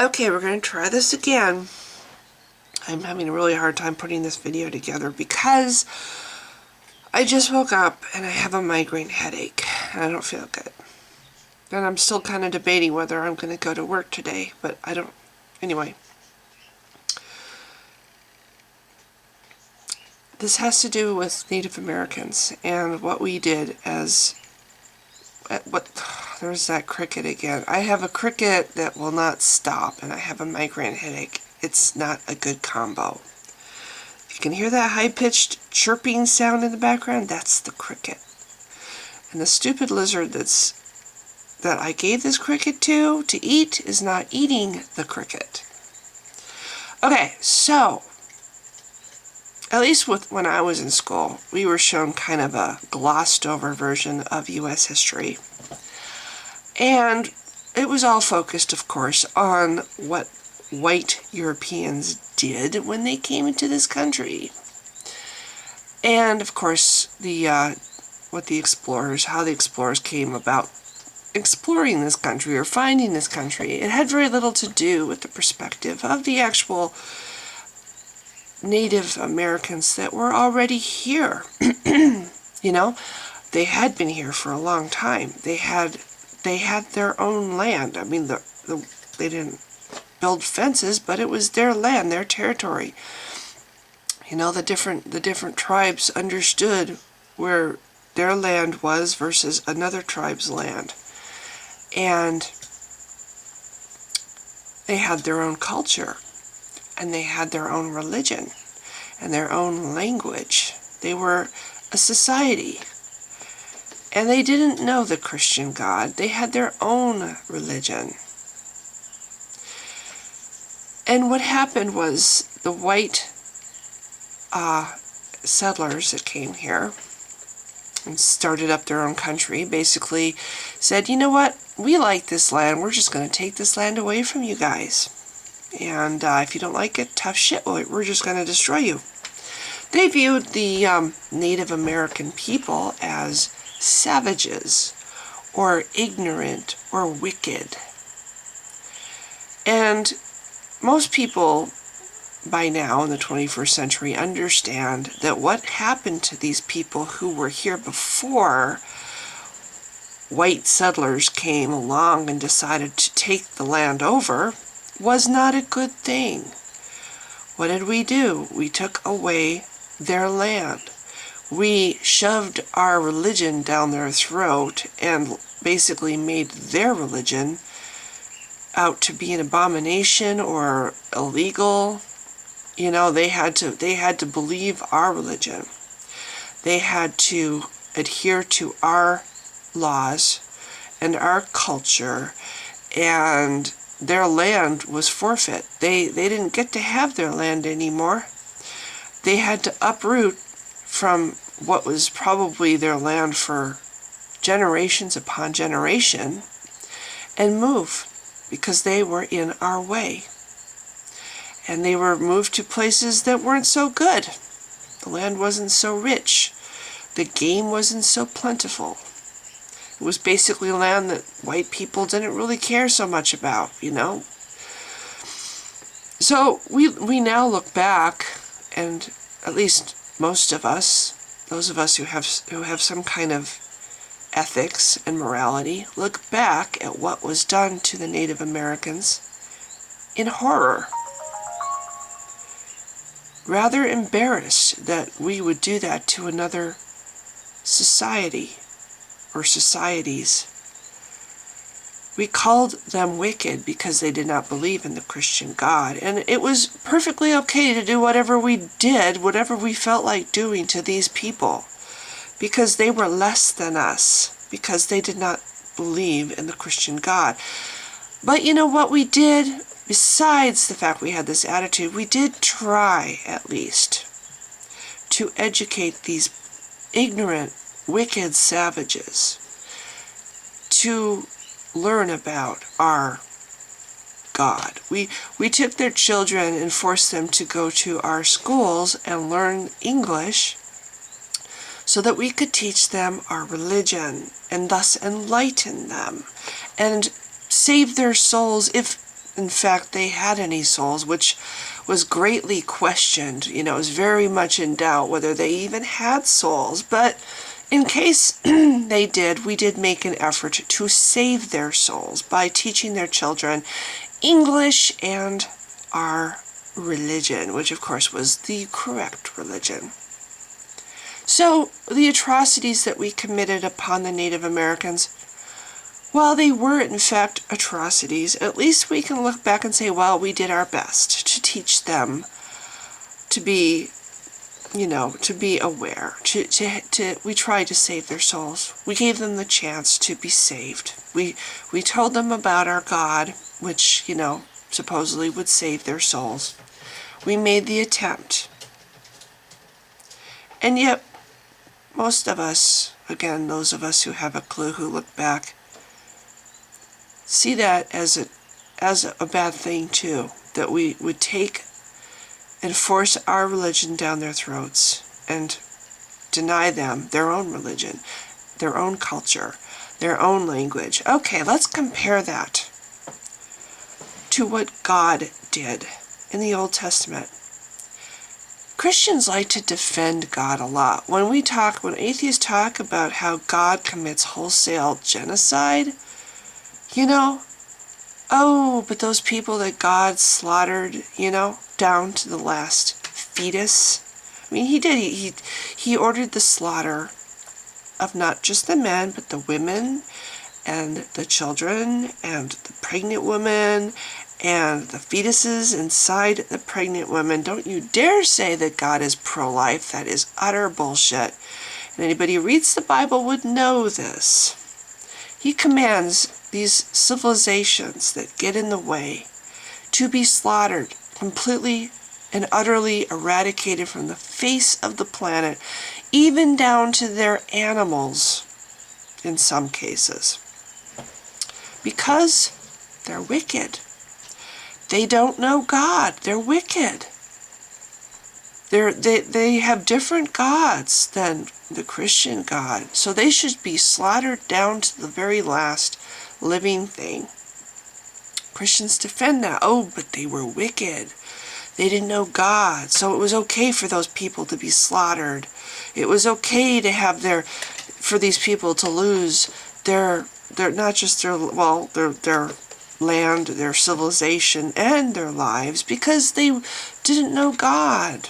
Okay, we're going to try this again. I'm having a really hard time putting this video together because I just woke up and I have a migraine headache and I don't feel good. And I'm still kind of debating whether I'm going to go to work today, but I don't. Anyway. This has to do with Native Americans and what we did as there's that cricket again. I have a cricket that will not stop and I have a migraine headache. It's not a good combo. If you can hear that high-pitched chirping sound in the background, that's the cricket. And the stupid lizard that I gave this cricket to eat is not eating the cricket. Okay, so at least when I was in school, we were shown kind of a glossed over version of U.S. history. And it was all focused, of course, on what white Europeans did when they came into this country. And, of course, how the explorers came about exploring this country or finding this country. It had very little to do with the perspective of the actual Native Americans that were already here. You know, they had been here for a long time. They had their own land. I mean, they didn't build fences, but it was their land, their territory. You know, the different tribes understood where their land was versus another tribe's land. And they had their own culture. And they had their own religion and their own language. They were a society. And they didn't know the Christian God. They had their own religion. And what happened was the white settlers that came here and started up their own country basically said, you know what, we like this land. We're just going to take this land away from you guys. And if you don't like it, tough shit, we're just going to destroy you. They viewed the Native American people as savages or ignorant or wicked. And most people by now in the 21st century understand that what happened to these people who were here before white settlers came along and decided to take the land over was not a good thing. What did we do? We took away their land. We shoved our religion down their throat and basically made their religion out to be an abomination or illegal. You know, they had to believe our religion. They had to adhere to our laws and our culture, and their land was forfeit. They didn't get to have their land anymore. They had to uproot from what was probably their land for generations upon generation and move because they were in our way. And they were moved to places that weren't so good. The land wasn't so rich. The game wasn't so plentiful. It was basically land that white people didn't really care so much about, you know. So we now look back, and at least most of us, those of us who have some kind of ethics and morality, look back at what was done to the Native Americans in horror. Rather embarrassed that we would do that to another society or societies. We called them wicked because they did not believe in the Christian God, and it was perfectly okay to do whatever we did, whatever we felt like doing to these people, because they were less than us, because they did not believe in the Christian God. But you know what we did? Besides the fact we had this attitude, we did try, at least, to educate these ignorant, wicked savages to learn about our God. We took their children and forced them to go to our schools and learn English so that we could teach them our religion and thus enlighten them and save their souls if in fact, they had any souls, which was greatly questioned. It was very much in doubt whether they even had souls. But in case they did, we did make an effort to save their souls by teaching their children English and our religion, which of course was the correct religion. So the atrocities that we committed upon the Native Americans, while they were in fact atrocities, at least we can look back and say, well, we did our best to teach them to be, to be aware. We tried to save their souls. We gave them the chance to be saved. We told them about our God, which, supposedly would save their souls. We made the attempt. And yet, most of us, again, those of us who have a clue, who look back, see that as a bad thing too, that we would take and force our religion down their throats and deny them their own religion, their own culture, their own language. Okay, let's compare that to what God did in the Old Testament. Christians like to defend God a lot. When atheists talk about how God commits wholesale genocide, but those people that God slaughtered, down to the last fetus. I mean, he did. He ordered the slaughter of not just the men, but the women and the children and the pregnant women and the fetuses inside the pregnant women. Don't you dare say that God is pro-life. That is utter bullshit. And anybody who reads the Bible would know this. He commands these civilizations that get in the way to be slaughtered, completely and utterly eradicated from the face of the planet, even down to their animals in some cases. Because they're wicked. They don't know God. They're wicked. They have different gods than the Christian God. So they should be slaughtered down to the very last living thing. Christians defend that. Oh, but they were wicked. They didn't know God. So it was okay for those people to be slaughtered. It was okay to have for these people to lose their not just their land, their civilization, and their lives, because they didn't know God.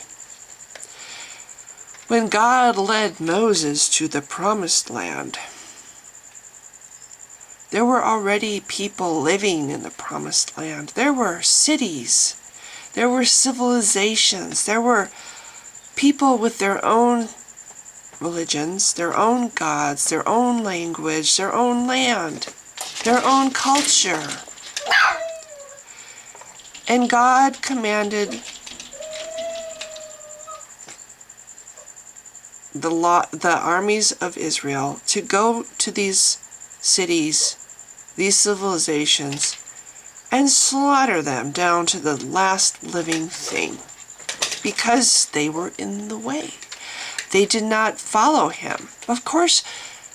When God led Moses to the promised land, there were already people living in the promised land. There were cities. There were civilizations. There were people with their own religions, their own gods, their own language, their own land, their own culture. And God commanded the armies of Israel to go to these cities, these civilizations, and slaughter them down to the last living thing, because they were in the way. They did not follow him. Of course,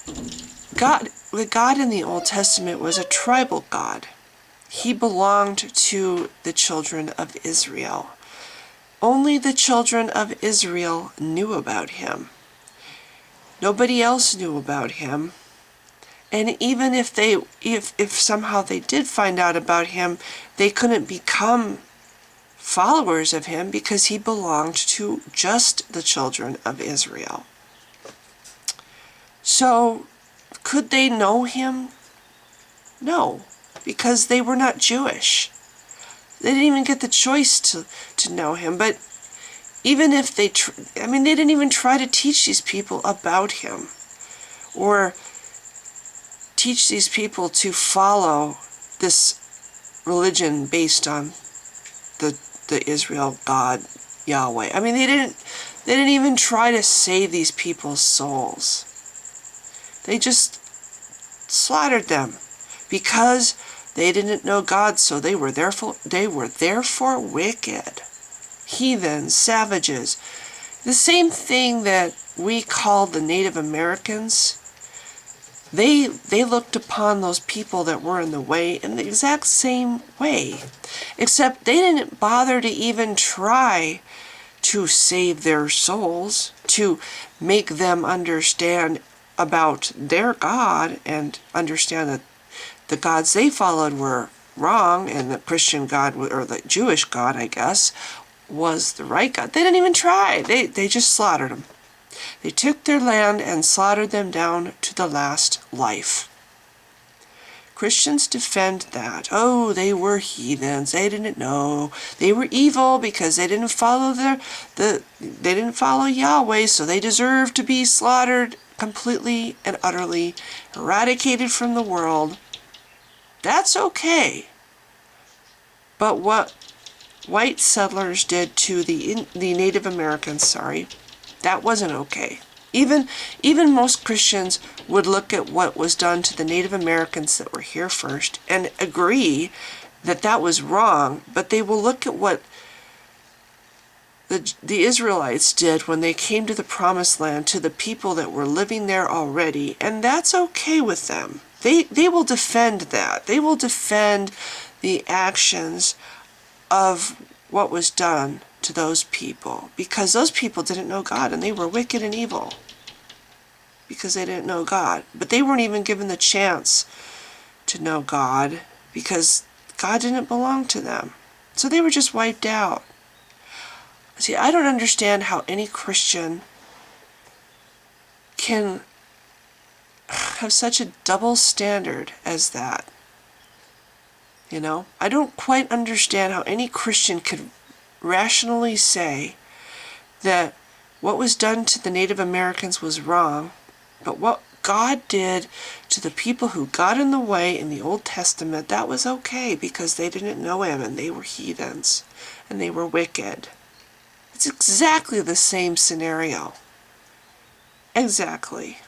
the God in the Old Testament was a tribal God. He belonged to the children of Israel. Only the children of Israel knew about him. Nobody else knew about him. And even if somehow they did find out about him, they couldn't become followers of him because he belonged to just the children of Israel. So, could they know him? No, because they were not Jewish. They didn't even get the choice to know him. But even if they didn't even try to teach these people about him, or teach these people to follow this religion based on the Israel God, Yahweh. I mean, they didn't even try to save these people's souls. They just slaughtered them because they didn't know God, so they were therefore wicked, heathen, savages. The same thing that we call the Native Americans, They looked upon those people that were in the way in the exact same way, except they didn't bother to even try to save their souls, to make them understand about their God and understand that the gods they followed were wrong and the Christian God, or the Jewish God, I guess, was the right God. They didn't even try. They just slaughtered them. They took their land and slaughtered them down to the last life. Christians defend that. Oh, they were heathens. They didn't know. They were evil because they didn't follow they didn't follow Yahweh, so they deserve to be slaughtered completely and utterly, eradicated from the world. That's okay. But what white settlers did to the Native Americans, that wasn't okay. Even most Christians would look at what was done to the Native Americans that were here first and agree that that was wrong, but they will look at what the Israelites did when they came to the Promised Land to the people that were living there already, and that's okay with them. They will defend that. They will defend the actions of what was done to those people, because those people didn't know God and they were wicked and evil because they didn't know God. But they weren't even given the chance to know God because God didn't belong to them. So they were just wiped out. See, I don't understand how any Christian can have such a double standard as that. You know, I don't quite understand how any Christian could rationally say that what was done to the Native Americans was wrong, but what God did to the people who got in the way in the Old Testament, that was okay because they didn't know Him and they were heathens and they were wicked. It's exactly the same scenario. Exactly.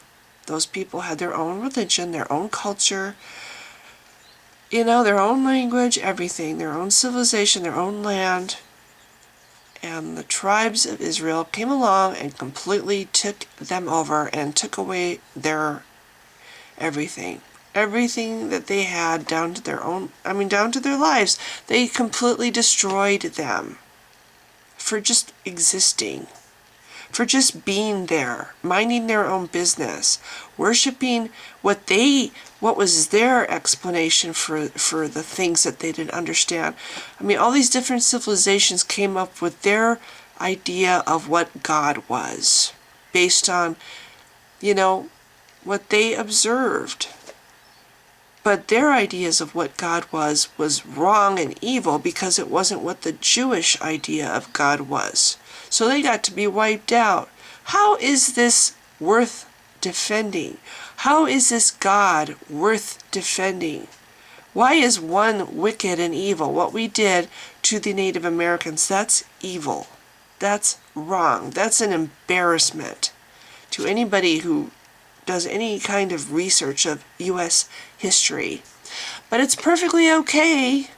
Those people had their own religion, their own culture, their own language, everything, their own civilization, their own land. And the tribes of Israel came along and completely took them over and took away their everything. Everything that they had down to their lives. They completely destroyed them for just existing, for just being there, minding their own business, worshiping what was their explanation for the things that they didn't understand. All these different civilizations came up with their idea of what God was, based on, what they observed. But their ideas of what God was wrong and evil because it wasn't what the Jewish idea of God was. So they got to be wiped out. How is this worth defending? How is this God worth defending? Why is one wicked and evil? What we did to the Native Americans, that's evil. That's wrong. That's an embarrassment to anybody who does any kind of research of U.S. history. But it's perfectly okay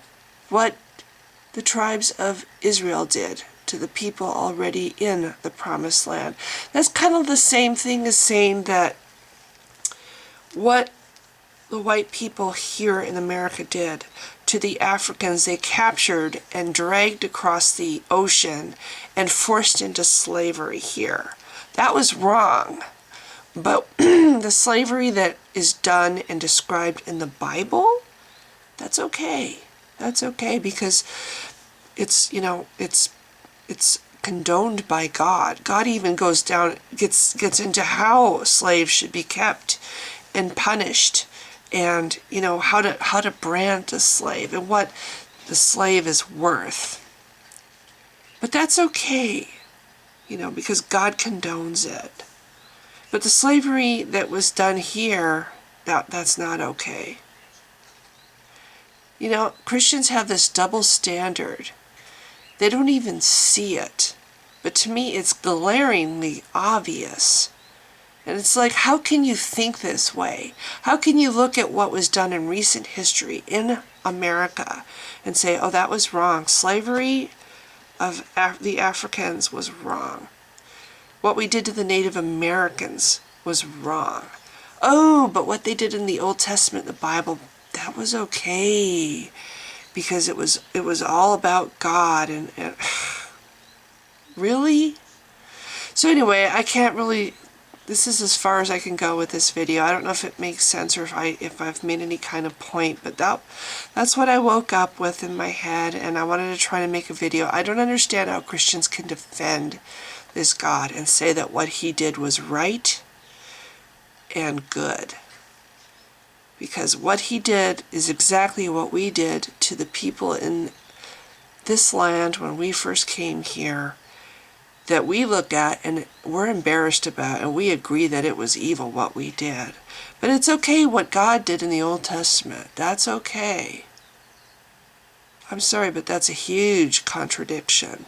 what the tribes of Israel did to the people already in the Promised Land. That's kind of the same thing as saying that what the white people here in America did to the Africans they captured and dragged across the ocean and forced into slavery here. That was wrong. But the slavery that is done and described in the Bible, that's okay. That's okay because it's condoned by God. God even goes down, gets into how slaves should be kept and punished, and how to brand a slave and what the slave is worth. But that's okay, because God condones it. But the slavery that was done here, that's not okay. Christians have this double standard. They don't even see it. But to me, it's glaringly obvious. And it's like, how can you think this way? How can you look at what was done in recent history in America and say, oh, that was wrong. Slavery of the Africans was wrong. What we did to the Native Americans was wrong. Oh, but what they did in the Old Testament, the Bible, that was okay. Because it was all about God and really? So anyway, I can't really, this is as far as I can go with this video. I don't know if it makes sense or if I've made any kind of point, but that's what I woke up with in my head, and I wanted to try to make a video. I don't understand how Christians can defend this God and say that what he did was right and good. Because what he did is exactly what we did to the people in this land when we first came here, that we look at and we're embarrassed about, and we agree that it was evil what we did. But it's okay what God did in the Old Testament. That's okay. I'm sorry, but that's a huge contradiction.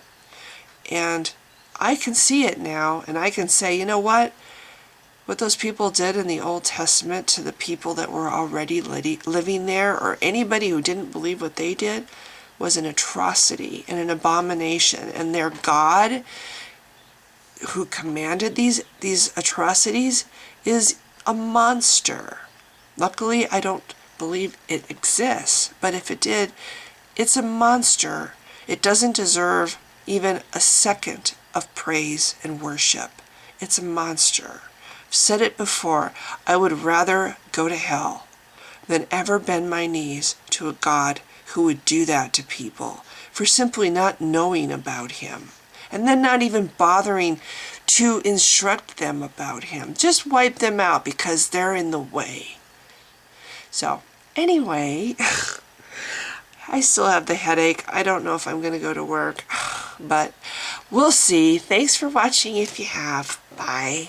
And I can see it now, and I can say, you know what? What those people did in the Old Testament to the people that were already living there, or anybody who didn't believe what they did, was an atrocity and an abomination. And their God, who commanded these atrocities, is a monster. Luckily, I don't believe it exists, but if it did, it's a monster. It doesn't deserve even a second of praise and worship. It's a monster. I've said it before, I would rather go to hell than ever bend my knees to a God who would do that to people for simply not knowing about him, and then not even bothering to instruct them about him. Just wipe them out because they're in the way. So, anyway, I still have the headache. I don't know if I'm going to go to work, but we'll see. Thanks for watching if you have. Bye.